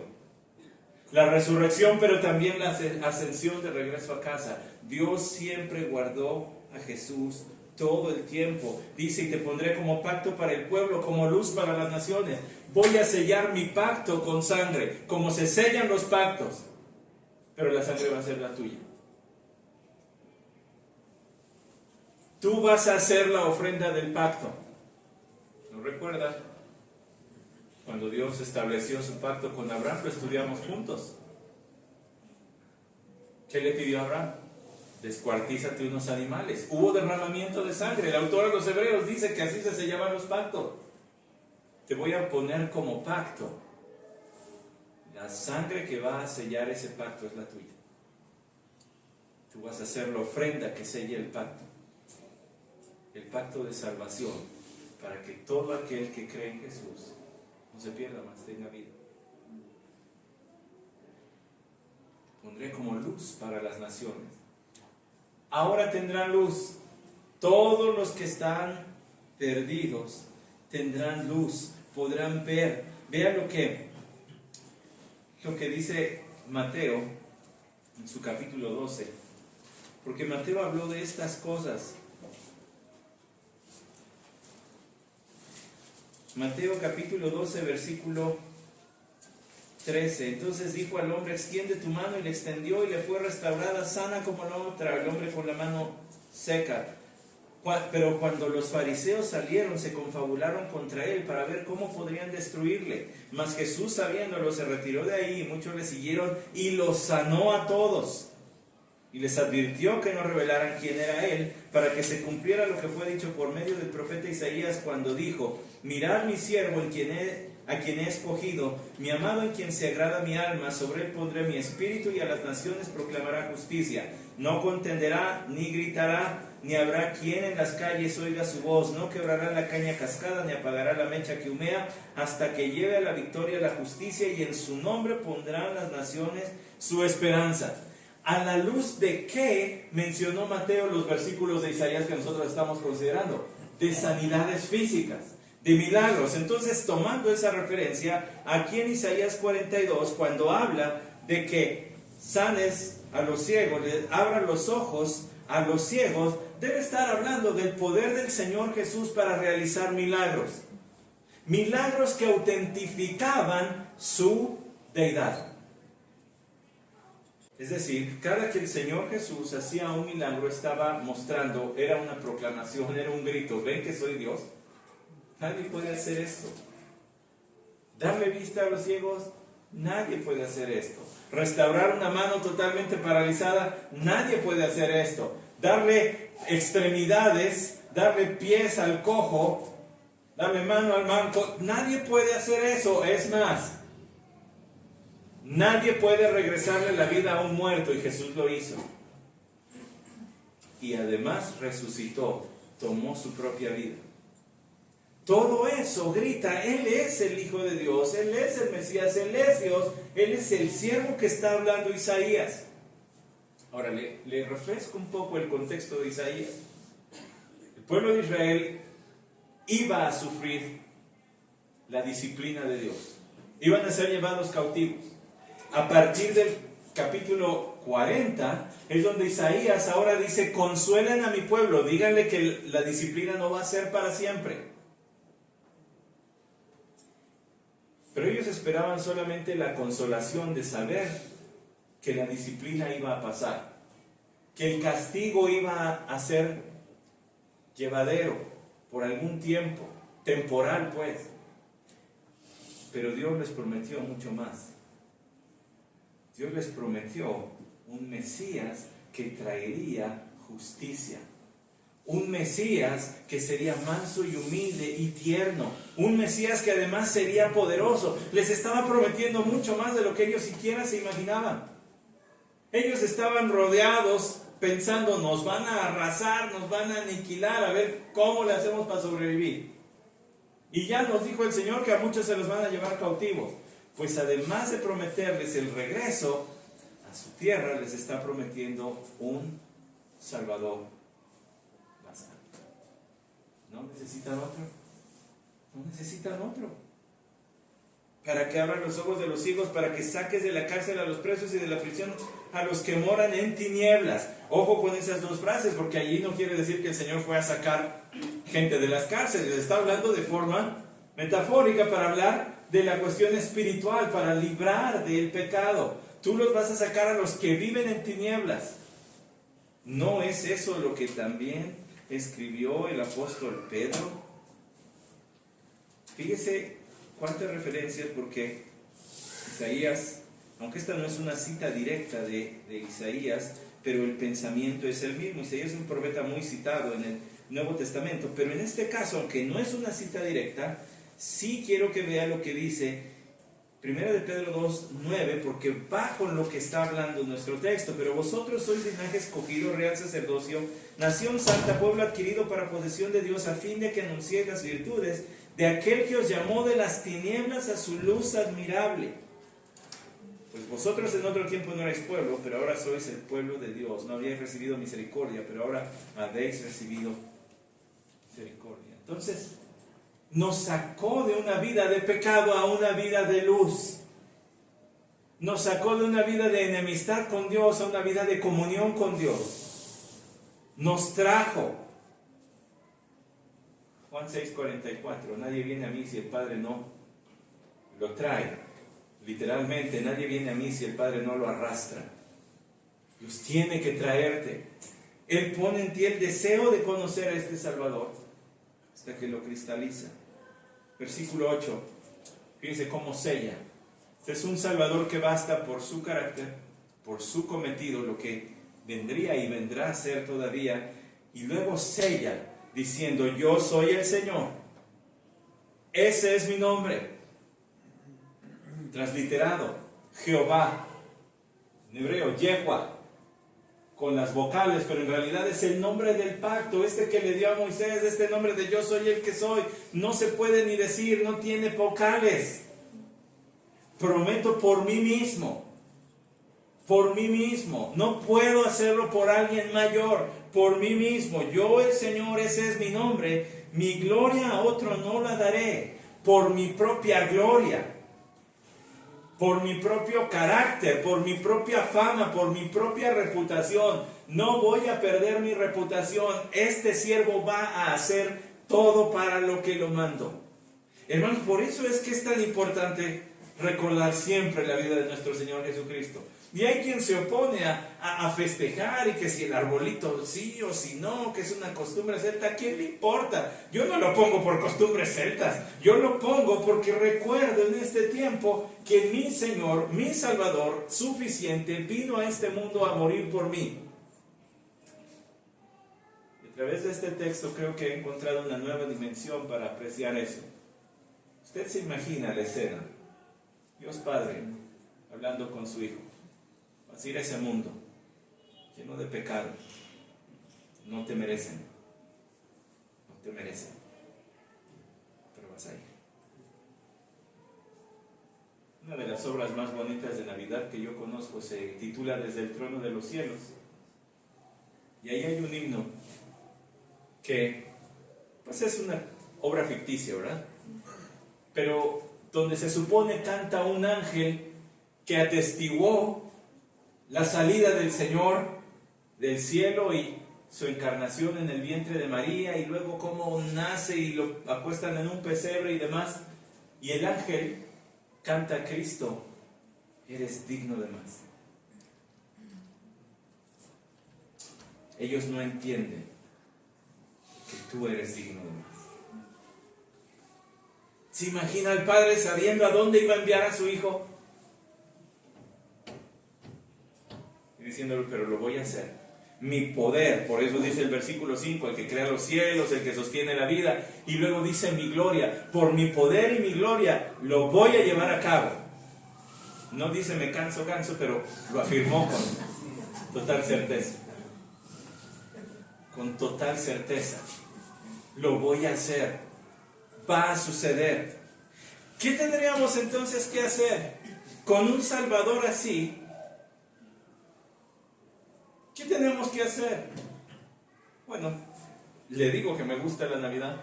La resurrección, pero también la ascensión de regreso a casa. Dios siempre guardó a Jesús todo el tiempo. Dice, y te pondré como pacto para el pueblo, como luz para las naciones. Voy a sellar mi pacto con sangre, como se sellan los pactos, pero la sangre va a ser la tuya. Tú vas a hacer la ofrenda del pacto. ¿No recuerdas? Cuando Dios estableció su pacto con Abraham, lo estudiamos juntos. ¿Qué le pidió a Abraham? Descuartízate unos animales. Hubo derramamiento de sangre. El autor de los Hebreos dice que así se sellaban los pactos. Te voy a poner como pacto. La sangre que va a sellar ese pacto es la tuya. Tú vas a hacer la ofrenda que selle el pacto. El pacto de salvación, para que todo aquel que cree en Jesús no se pierda, más tenga vida. Pondré como luz para las naciones. Ahora tendrán luz. Todos los que están perdidos tendrán luz, podrán ver. Vean lo que dice Mateo en su capítulo 12, porque Mateo habló de estas cosas. Mateo capítulo 12, versículo 13. Entonces dijo al hombre, extiende tu mano, y le extendió, y le fue restaurada sana como la otra, el hombre con la mano seca. Pero cuando los fariseos salieron, se confabularon contra él para ver cómo podrían destruirle. Mas Jesús, sabiéndolo, se retiró de ahí, y muchos le siguieron, y los sanó a todos. y les advirtió que no revelaran quién era él, para que se cumpliera lo que fue dicho por medio del profeta Isaías cuando dijo: mirad mi siervo a quien he escogido, mi amado en quien se agrada mi alma, sobre él pondré mi espíritu y a las naciones proclamará justicia. No contenderá ni gritará, ni habrá quien en las calles oiga su voz. No quebrará la caña cascada, ni apagará la mecha que humea, hasta que lleve a la victoria la justicia, y en su nombre pondrán las naciones su esperanza. ¿A la luz de qué mencionó Mateo los versículos de Isaías que nosotros estamos considerando? De sanidades físicas, de milagros. Entonces, tomando esa referencia, aquí en Isaías 42, cuando habla de que sanes a los ciegos, les abran los ojos a los ciegos, debe estar hablando del poder del Señor Jesús para realizar milagros. Milagros que autentificaban su deidad. Es decir, cada que el Señor Jesús hacía un milagro estaba mostrando, era una proclamación, era un grito: ven que soy Dios. Nadie puede hacer esto. Darle vista a los ciegos, nadie puede hacer esto. Restaurar una mano totalmente paralizada, nadie puede hacer esto. Darle extremidades, darle pies al cojo, darle mano al manco, nadie puede hacer eso. Es más, nadie puede regresarle la vida a un muerto, y Jesús lo hizo. Y además resucitó, tomó su propia vida. Todo eso grita: Él es el Hijo de Dios, Él es el Mesías, Él es Dios, Él es el siervo que está hablando Isaías. Ahora le refresco un poco el contexto de Isaías. El pueblo de Israel iba a sufrir la disciplina de Dios. Iban a ser llevados cautivos. A partir del capítulo 40 es donde Isaías ahora dice: consuelen a mi pueblo, díganle que la disciplina no va a ser para siempre. Pero ellos esperaban solamente la consolación de saber que la disciplina iba a pasar, que el castigo iba a ser llevadero por algún tiempo, temporal pues. Pero Dios les prometió mucho más. Dios les prometió un Mesías que traería justicia. Un Mesías que sería manso y humilde y tierno. Un Mesías que además sería poderoso. Les estaba prometiendo mucho más de lo que ellos siquiera se imaginaban. Ellos estaban rodeados pensando: nos van a arrasar, nos van a aniquilar, a ver cómo le hacemos para sobrevivir. Y ya nos dijo el Señor que a muchos se los van a llevar cautivos. Pues además de prometerles el regreso a su tierra, les está prometiendo un Salvador. ¿No necesitan otro? ¿No necesitan otro? Para que abran los ojos de los ciegos, para que saques de la cárcel a los presos y de la prisión a los que moran en tinieblas. Ojo con esas dos frases, porque allí no quiere decir que el Señor fue a sacar gente de las cárceles. Está hablando de forma metafórica para hablar de la cuestión espiritual, para librar del pecado. Tú los vas a sacar a los que viven en tinieblas. ¿No es eso lo que también escribió el apóstol Pedro? Fíjese cuántas referencias, porque Isaías, aunque esta no es una cita directa de Isaías, pero el pensamiento es el mismo. Isaías es un profeta muy citado en el Nuevo Testamento, pero en este caso, aunque no es una cita directa, sí quiero que vea lo que dice 1 de Pedro 2:9, porque va con lo que está hablando nuestro texto. Pero vosotros sois linaje escogido, real sacerdocio, nación santa, pueblo adquirido para posesión de Dios, a fin de que anunciéis las virtudes de aquel que os llamó de las tinieblas a su luz admirable. Pues vosotros en otro tiempo no erais pueblo, pero ahora sois el pueblo de Dios. No habíais recibido misericordia, pero ahora habéis recibido misericordia. Entonces, nos sacó de una vida de pecado a una vida de luz. Nos sacó de una vida de enemistad con Dios a una vida de comunión con Dios. Nos trajo. Juan 6:44. Nadie viene a mí si el Padre no lo trae. Literalmente, nadie viene a mí si el Padre no lo arrastra. Dios tiene que traerte. Él pone en ti el deseo de conocer a este Salvador hasta que lo cristaliza. Versículo 8, fíjense cómo sella. Este es un Salvador que basta por su carácter, por su cometido, lo que vendría y vendrá a ser todavía, y luego sella diciendo: yo soy el Señor, ese es mi nombre, transliterado Jehová, en hebreo Yehua, con las vocales, pero en realidad es el nombre del pacto, que le dio a Moisés, este nombre de yo soy el que soy, no se puede ni decir, no tiene vocales. Prometo por mí mismo, no puedo hacerlo por alguien mayor, por mí mismo, yo el Señor, ese es mi nombre, mi gloria a otro no la daré, por mi propia gloria, por mi propio carácter, por mi propia fama, por mi propia reputación. No voy a perder mi reputación. Este siervo va a hacer todo para lo que lo mando. Hermanos, por eso es que es tan importante recordar siempre la vida de nuestro Señor Jesucristo. Y hay quien se opone a festejar, y que si el arbolito sí o si no, que es una costumbre celta, ¿a quién le importa? Yo no lo pongo por costumbres celtas, yo lo pongo porque recuerdo en este tiempo que mi Señor, mi Salvador suficiente, vino a este mundo a morir por mí. Y a través de este texto creo que he encontrado una nueva dimensión para apreciar eso. Usted se imagina la escena, Dios Padre hablando con su Hijo: vas a ir a ese mundo lleno de pecado, no te merecen, pero vas a ir. Una de las obras más bonitas de Navidad que yo conozco se titula Desde el trono de los cielos, y ahí hay un himno que pues es una obra ficticia, ¿verdad? Pero donde se supone canta un ángel que atestiguó la salida del Señor del cielo y su encarnación en el vientre de María, y luego cómo nace y lo acuestan en un pesebre y demás, y el ángel canta a Cristo: eres digno de más. Ellos no entienden que tú eres digno de más. ¿Se imagina al Padre sabiendo a dónde iba a enviar a su Hijo? Y diciéndole: pero lo voy a hacer. Mi poder, por eso dice el versículo 5, el que crea los cielos, el que sostiene la vida. Y luego dice: mi gloria, por mi poder y mi gloria, lo voy a llevar a cabo. No dice me canso, pero lo afirmó con total certeza. Con total certeza. Lo voy a hacer. Va a suceder. ¿Qué tendríamos entonces que hacer con un Salvador así? ¿Qué tenemos que hacer? Bueno, le digo que me gusta la Navidad.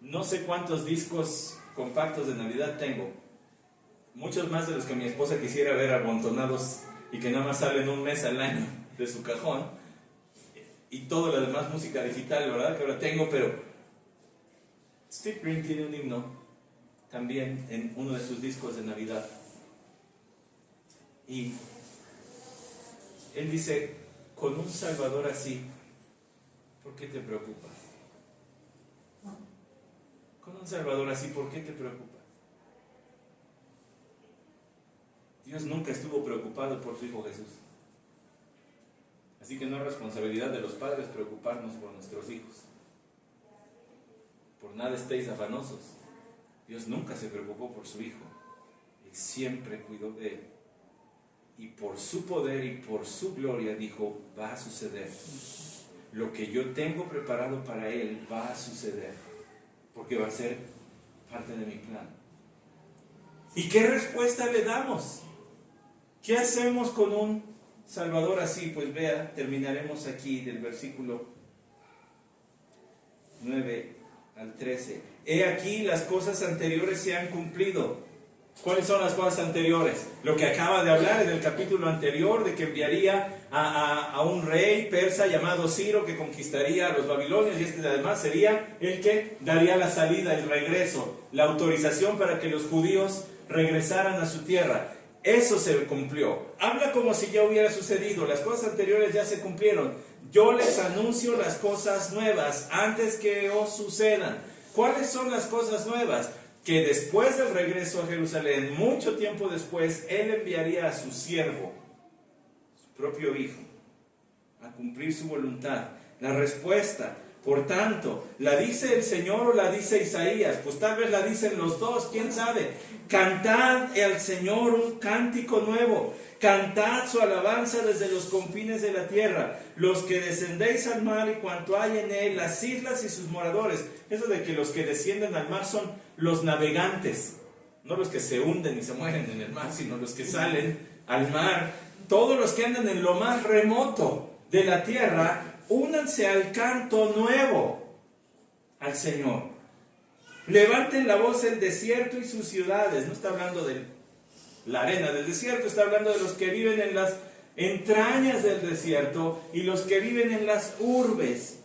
No sé cuántos discos compactos de Navidad tengo. Muchos más de los que mi esposa quisiera ver amontonados y que nada más salen un mes al año de su cajón. Y toda la demás música digital, ¿verdad? Que ahora tengo, pero Steve Green tiene un himno también en uno de sus discos de Navidad. Y él dice: con un Salvador así, ¿por qué te preocupas? Con un Salvador así, ¿por qué te preocupas? Dios nunca estuvo preocupado por su Hijo Jesús. Así que no es responsabilidad de los padres preocuparnos por nuestros hijos. Por nada estéis afanosos. Dios nunca se preocupó por su Hijo. Él siempre cuidó de él. Y por su poder y por su gloria dijo: va a suceder. Lo que yo tengo preparado para él va a suceder. Porque va a ser parte de mi plan. ¿Y qué respuesta le damos? ¿Qué hacemos con un Salvador así? Pues vea, terminaremos aquí del versículo 9 al 13. He aquí, las cosas anteriores se han cumplido. ¿Cuáles son las cosas anteriores? Lo que acaba de hablar en el capítulo anterior, de que enviaría a un rey persa llamado Ciro, que conquistaría a los babilonios, y además sería el que daría la salida, el regreso, la autorización para que los judíos regresaran a su tierra. Eso se cumplió. Habla como si ya hubiera sucedido. Las cosas anteriores ya se cumplieron. Yo les anuncio las cosas nuevas antes que os sucedan. ¿Cuáles son las cosas nuevas? Que después del regreso a Jerusalén, mucho tiempo después, Él enviaría a su siervo, su propio Hijo, a cumplir su voluntad. La respuesta, por tanto, ¿la dice el Señor o la dice Isaías? Pues tal vez la dicen los dos, quién sabe. Cantad al Señor un cántico nuevo, cantad su alabanza desde los confines de la tierra, los que descendéis al mar y cuanto hay en él, las islas y sus moradores. Eso de que los que descienden al mar son los navegantes, no los que se hunden y se mueren en el mar, sino los que salen al mar. Todos los que andan en lo más remoto de la tierra, únanse al canto nuevo al Señor. Levanten la voz el desierto y sus ciudades. No está hablando de la arena del desierto, está hablando de los que viven en las entrañas del desierto y los que viven en las urbes.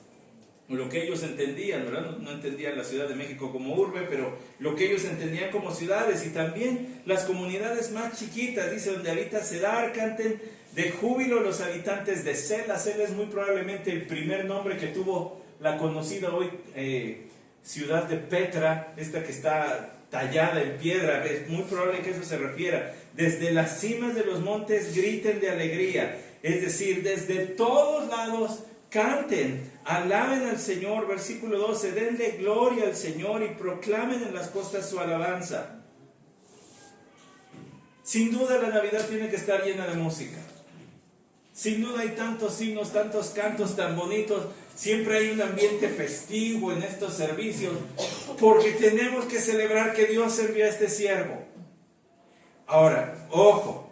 Lo que ellos entendían, ¿verdad? No entendían la Ciudad de México como urbe, pero lo que ellos entendían como ciudades, y también las comunidades más chiquitas, dice, donde habita Cedar, canten de júbilo los habitantes de Sela. Sela es muy probablemente el primer nombre que tuvo la conocida hoy ciudad de Petra, esta que está tallada en piedra. Es muy probable que eso se refiera. Desde las cimas de los montes griten de alegría, es decir, desde todos lados canten, alaben al Señor. Versículo 12, denle gloria al Señor y proclamen en las costas su alabanza. Sin duda la Navidad tiene que estar llena de música. Sin duda hay tantos himnos, tantos cantos tan bonitos. Siempre hay un ambiente festivo en estos servicios, porque tenemos que celebrar que Dios envió a este siervo. Ahora, ojo,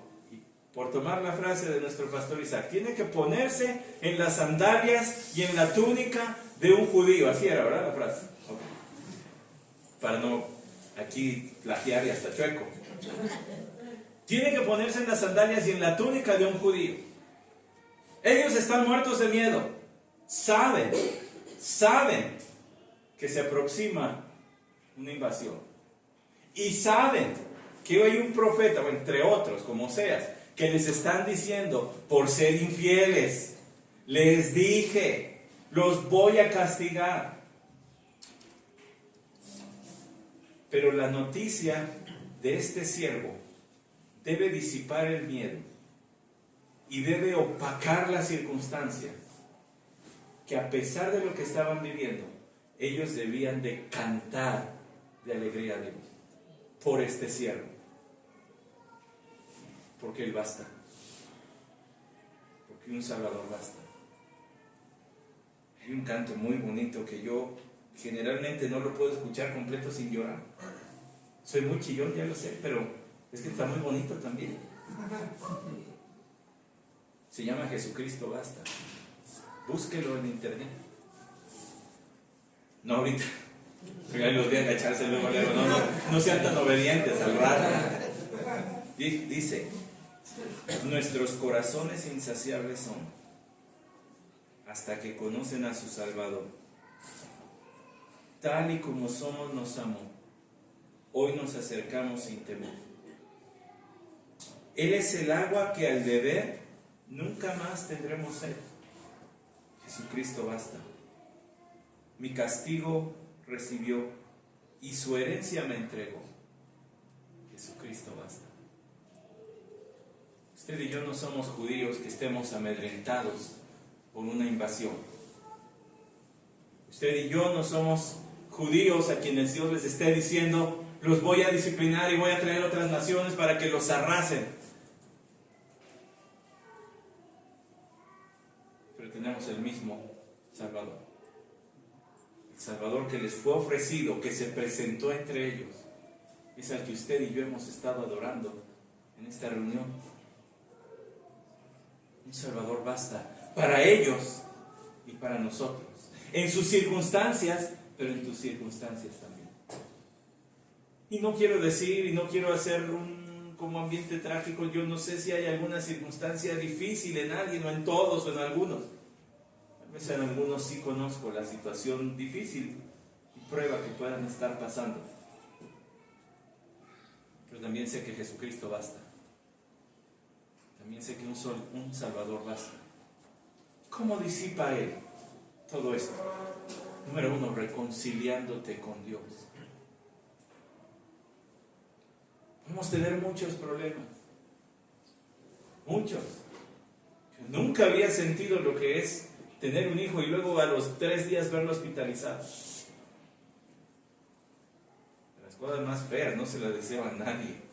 por tomar la frase de nuestro pastor Isaac, tiene que ponerse en las sandalias y en la túnica de un judío. Así era, ¿verdad? La frase. Okay. Para no aquí plagiar y hasta chueco. Tiene que ponerse en las sandalias y en la túnica de un judío. Ellos están muertos de miedo. Saben que se aproxima una invasión. Y saben que hay un profeta, o entre otros, como Oseas, que les están diciendo, por ser infieles, les dije, los voy a castigar. Pero la noticia de este siervo debe disipar el miedo y debe opacar la circunstancia, que a pesar de lo que estaban viviendo, ellos debían de cantar de alegría a Dios por este siervo, porque Él basta, porque un Salvador basta. Hay un canto muy bonito que yo generalmente no lo puedo escuchar completo sin llorar. Soy muy chillón, ya lo sé, pero es que está muy bonito también. Se llama Jesucristo basta. Búsquelo en internet. No ahorita, porque ahí los voy a agacharse luego, no sean tan obedientes al rato. Dice, nuestros corazones insaciables son hasta que conocen a su Salvador. Tal y como somos nos amó. Hoy nos acercamos sin temor. Él es el agua que al beber nunca más tendremos sed. Jesucristo basta. Mi castigo recibió y su herencia me entregó. Jesucristo basta. Usted y yo no somos judíos que estemos amedrentados por una invasión. Usted y yo no somos judíos a quienes Dios les esté diciendo, los voy a disciplinar y voy a traer otras naciones para que los arrasen. Pero tenemos el mismo Salvador. El Salvador que les fue ofrecido, que se presentó entre ellos, es al que usted y yo hemos estado adorando en esta reunión. Un Salvador basta para ellos y para nosotros, en sus circunstancias, pero en tus circunstancias también. Y no quiero decir, y no quiero hacer como ambiente trágico, yo no sé si hay alguna circunstancia difícil en alguien, o en todos, o en algunos. Tal vez en algunos sí conozco la situación difícil y prueba que puedan estar pasando. Pero también sé que Jesucristo basta. También sé que un Salvador basta. ¿Cómo disipa Él todo esto? Número 1, reconciliándote con Dios. Podemos tener muchos problemas, muchos. Yo nunca había sentido lo que es tener un hijo y luego a los 3 días verlo hospitalizado. Las cosas más feas no se las deseo a nadie.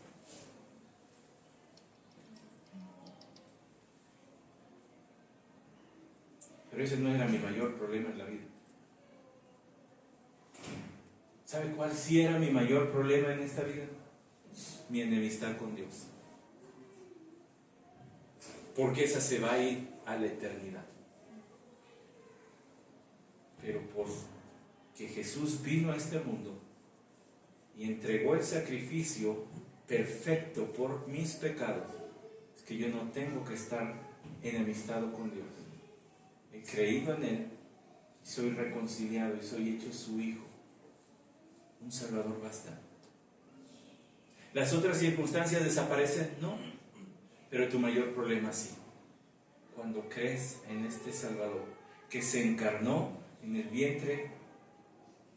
Pero ese no era mi mayor problema en la vida. ¿Sabe cuál sí era mi mayor problema en esta vida? Mi enemistad con Dios. Porque esa se va a ir a la eternidad. Pero porque Jesús vino a este mundo y entregó el sacrificio perfecto por mis pecados, es que yo no tengo que estar enemistado con Dios. He creído en Él y soy reconciliado y soy hecho su hijo. Un Salvador basta. ¿Las otras circunstancias desaparecen? No. Pero tu mayor problema sí. Cuando crees en este Salvador que se encarnó en el vientre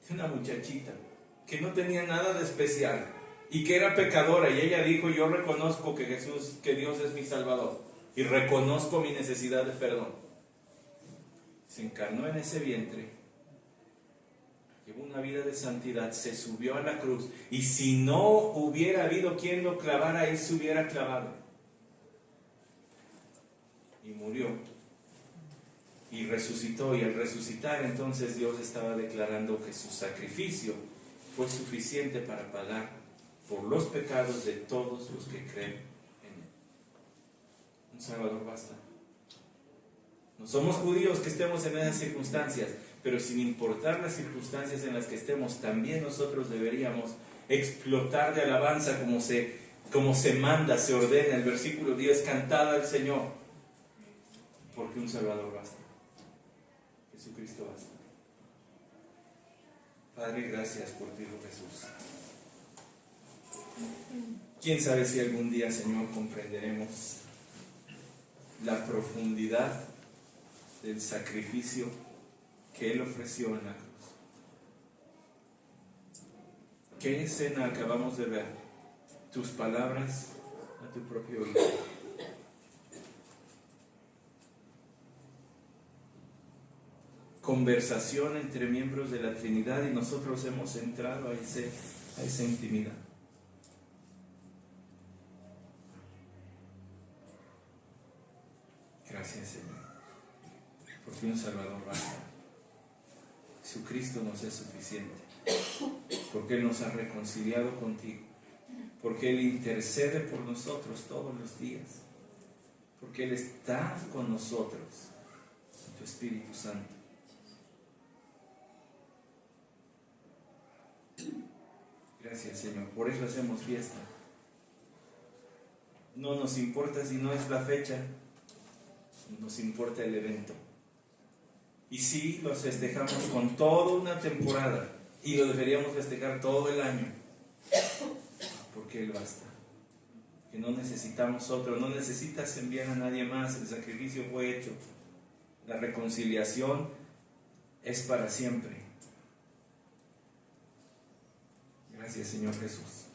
de una muchachita que no tenía nada de especial y que era pecadora, y ella dijo: yo reconozco que Dios es mi Salvador y reconozco mi necesidad de perdón. Se encarnó en ese vientre, llevó una vida de santidad, se subió a la cruz, y si no hubiera habido quien lo clavara, él se hubiera clavado y murió y resucitó. Y al resucitar, entonces Dios estaba declarando que su sacrificio fue suficiente para pagar por los pecados de todos los que creen en Él. Un Salvador basta. No somos judíos que estemos en esas circunstancias, pero sin importar las circunstancias en las que estemos, también nosotros deberíamos explotar de alabanza como se manda, se ordena. El versículo 10: cantad al Señor, porque un Salvador basta. Jesucristo basta. Padre, gracias por ti, Jesús. Quién sabe si algún día, Señor, comprenderemos la profundidad del sacrificio que Él ofreció en la cruz. ¿Qué escena acabamos de ver? Tus palabras a tu propio Hijo. Conversación entre miembros de la Trinidad, y nosotros hemos entrado a esa intimidad. Gracias, Señor, porque un Salvador basta. Jesucristo nos es suficiente, porque Él nos ha reconciliado contigo, porque Él intercede por nosotros todos los días, porque Él está con nosotros, tu Espíritu Santo. Gracias, Señor, por eso hacemos fiesta. No nos importa si no es la fecha, nos importa el evento. Y sí, los festejamos con toda una temporada, y lo deberíamos festejar todo el año, porque Él basta. Que no necesitamos otro, no necesitas enviar a nadie más, el sacrificio fue hecho. La reconciliación es para siempre. Gracias, Señor Jesús.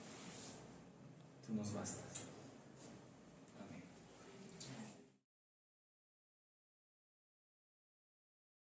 Tú nos bastas.